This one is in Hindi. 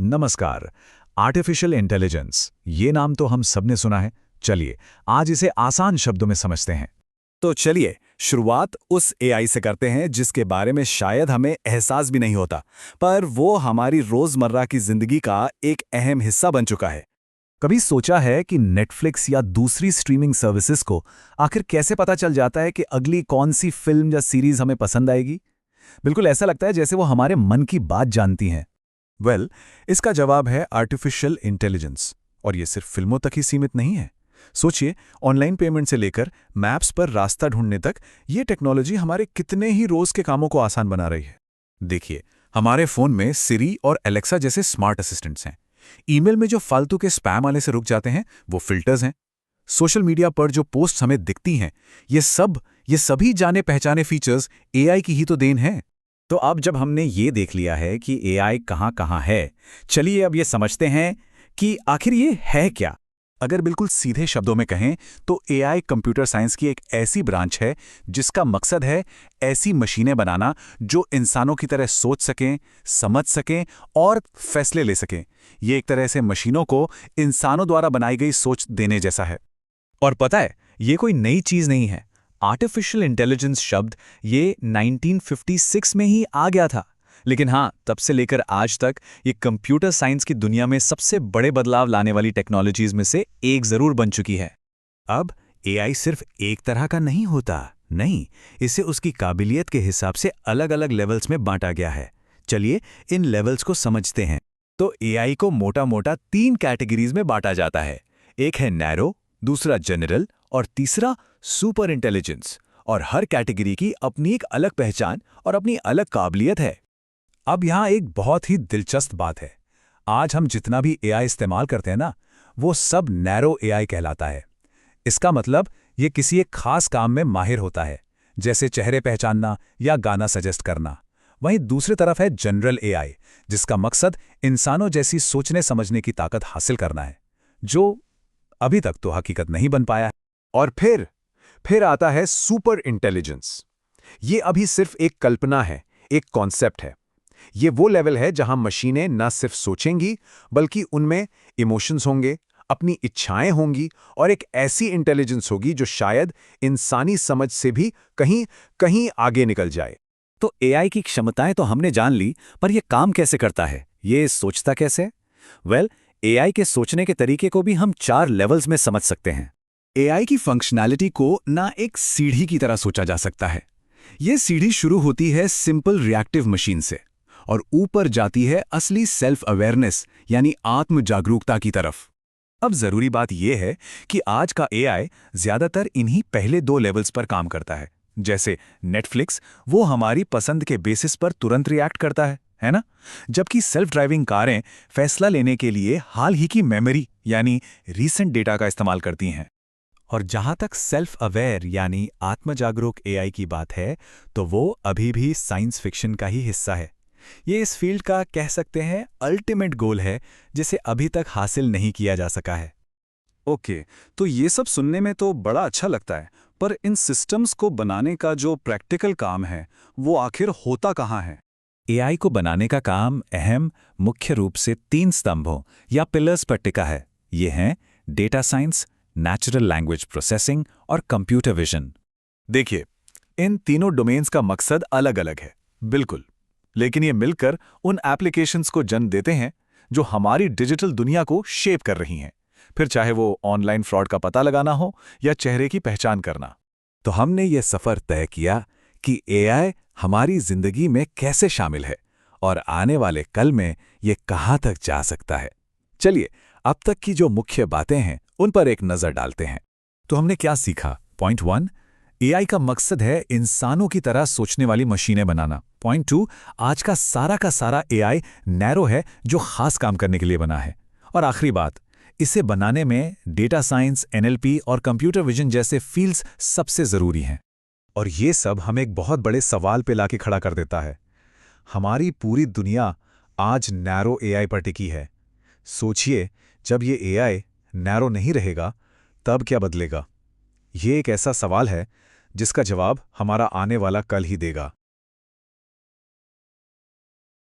नमस्कार। आर्टिफिशियल इंटेलिजेंस, ये नाम तो हम सबने सुना है। चलिए आज इसे आसान शब्दों में समझते हैं। तो चलिए शुरुआत उस एआई से करते हैं जिसके बारे में शायद हमें एहसास भी नहीं होता, पर वो हमारी रोजमर्रा की जिंदगी का एक अहम हिस्सा बन चुका है। कभी सोचा है कि नेटफ्लिक्स या दूसरी स्ट्रीमिंग सर्विसेज को आखिर कैसे पता चल जाता है कि अगली कौन सी फिल्म या सीरीज हमें पसंद आएगी? बिल्कुल ऐसा लगता है जैसे वो हमारे मन की बात जानती हैं। इसका जवाब है आर्टिफिशियल इंटेलिजेंस, और ये सिर्फ फिल्मों तक ही सीमित नहीं है। सोचिए, ऑनलाइन पेमेंट से लेकर मैप्स पर रास्ता ढूंढने तक ये टेक्नोलॉजी हमारे कितने ही रोज के कामों को आसान बना रही है। देखिए, हमारे फोन में सिरी और एलेक्सा जैसे स्मार्ट असिस्टेंट्स हैं। ईमेल में जो फालतू के स्पैम वाले से रुक जाते हैं, वो फिल्टर्स हैं। सोशल मीडिया पर जो पोस्ट हमें दिखती हैं, ये सभी जाने पहचाने फीचर्स एआई की ही तो देन है। तो अब जब हमने ये देख लिया है कि एआई कहाँ है, चलिए अब ये समझते हैं कि आखिर ये है क्या। अगर बिल्कुल सीधे शब्दों में कहें तो एआई कंप्यूटर साइंस की एक ऐसी ब्रांच है जिसका मकसद है ऐसी मशीनें बनाना जो इंसानों की तरह सोच सकें, समझ सकें और फैसले ले सकें। ये एक तरह से मशीनों को इंसानों द्वारा बनाई गई सोच देने जैसा है। और पता है, ये कोई नई चीज नहीं है। आर्टिफिशियल इंटेलिजेंस शब्द ये 1956 में ही आ गया था, लेकिन हाँ, तब से लेकर आज तक ये कंप्यूटर साइंस की दुनिया में सबसे बड़े बदलाव लाने वाली टेक्नोलॉजीज में से एक जरूर बन चुकी है। अब एआई सिर्फ एक तरह का नहीं होता, नहीं, इसे उसकी काबिलियत के हिसाब से अलग अलग लेवल्स में बांटा गया है। चलिए इन लेवल्स को समझते हैं। तो एआई को मोटा मोटा 3 कैटेगरीज में बांटा जाता है। एक है नैरो, दूसरा जनरल और तीसरा सुपर इंटेलिजेंस। और हर कैटेगरी की अपनी एक अलग पहचान और अपनी अलग काबिलियत है। अब यहाँ एक बहुत ही दिलचस्प बात है। आज हम जितना भी एआई इस्तेमाल करते हैं ना, वो सब नैरो एआई कहलाता है। इसका मतलब ये किसी एक खास काम में माहिर होता है, जैसे चेहरे पहचानना या गाना सजेस्ट करना। वहीं दूसरी तरफ है जनरल एआई, जिसका मकसद इंसानों जैसी सोचने समझने की ताकत हासिल करना है, जो अभी तक तो हकीकत नहीं बन पाया है। और फिर आता है सुपर इंटेलिजेंस। ये अभी सिर्फ एक कल्पना है, एक कॉन्सेप्ट है। ये वो लेवल है जहां मशीनें न सिर्फ सोचेंगी, बल्कि उनमें इमोशंस होंगे, अपनी इच्छाएं होंगी और एक ऐसी इंटेलिजेंस होगी जो शायद इंसानी समझ से भी कहीं कहीं आगे निकल जाए। तो एआई की क्षमताएं तो हमने जान ली, पर यह काम कैसे करता है, ये सोचता कैसे? एआई के सोचने के तरीके को भी हम 4 लेवल्स में समझ सकते हैं। एआई की फंक्शनैलिटी को ना एक सीढ़ी की तरह सोचा जा सकता है। यह सीढ़ी शुरू होती है सिंपल रिएक्टिव मशीन से और ऊपर जाती है असली सेल्फ अवेयरनेस यानी आत्म जागरूकता की तरफ। अब जरूरी बात यह है कि आज का एआई ज्यादातर इन्हीं पहले 2 लेवल्स पर काम करता है। जैसे नेटफ्लिक्स, वो हमारी पसंद के बेसिस पर तुरंत रिएक्ट करता है ना? जबकि सेल्फ ड्राइविंग कारें फैसला लेने के लिए हाल ही की मेमोरी यानी रीसेंट डेटा का इस्तेमाल करती हैं। और जहां तक सेल्फ अवेयर यानी आत्मजागरूक एआई की बात है, तो वो अभी भी साइंस फिक्शन का ही हिस्सा है। ये इस फील्ड का कह सकते हैं अल्टीमेट गोल है, जिसे अभी तक हासिल नहीं किया जा सका है। ओके, तो ये सब सुनने में तो बड़ा अच्छा लगता है, पर इन सिस्टम्स को बनाने का जो प्रैक्टिकल काम है, वो आखिर होता कहाँ है? एआई को बनाने का काम मुख्य रूप से 3 स्तंभों या पिलर्स पर टिका है। ये हैं data science, natural language processing और कंप्यूटर विजन। देखिए, इन तीनों डोमेन्स का मकसद अलग अलग है, बिल्कुल, लेकिन ये मिलकर उन एप्लीकेशंस को जन्म देते हैं जो हमारी डिजिटल दुनिया को शेप कर रही हैं, फिर चाहे वो ऑनलाइन फ्रॉड का पता लगाना हो या चेहरे की पहचान करना। तो हमने ये सफर तय किया कि एआई हमारी जिंदगी में कैसे शामिल है और आने वाले कल में ये कहां तक जा सकता है। चलिए अब तक की जो मुख्य बातें हैं उन पर एक नजर डालते हैं। तो हमने क्या सीखा? पॉइंट 1, एआई का मकसद है इंसानों की तरह सोचने वाली मशीनें बनाना। पॉइंट 2, आज का सारा एआई नैरो है, जो खास काम करने के लिए बना है। और आखिरी बात, इसे बनाने में डेटा साइंस, एनएलपी और कंप्यूटर विजन जैसे फील्ड्स सबसे जरूरी हैं। और ये सब हमें एक बहुत बड़े सवाल पे लाके खड़ा कर देता है। हमारी पूरी दुनिया आज नैरो एआई पर टिकी है। सोचिए, जब ये एआई नैरो नहीं रहेगा, तब क्या बदलेगा? ये एक ऐसा सवाल है जिसका जवाब हमारा आने वाला कल ही देगा।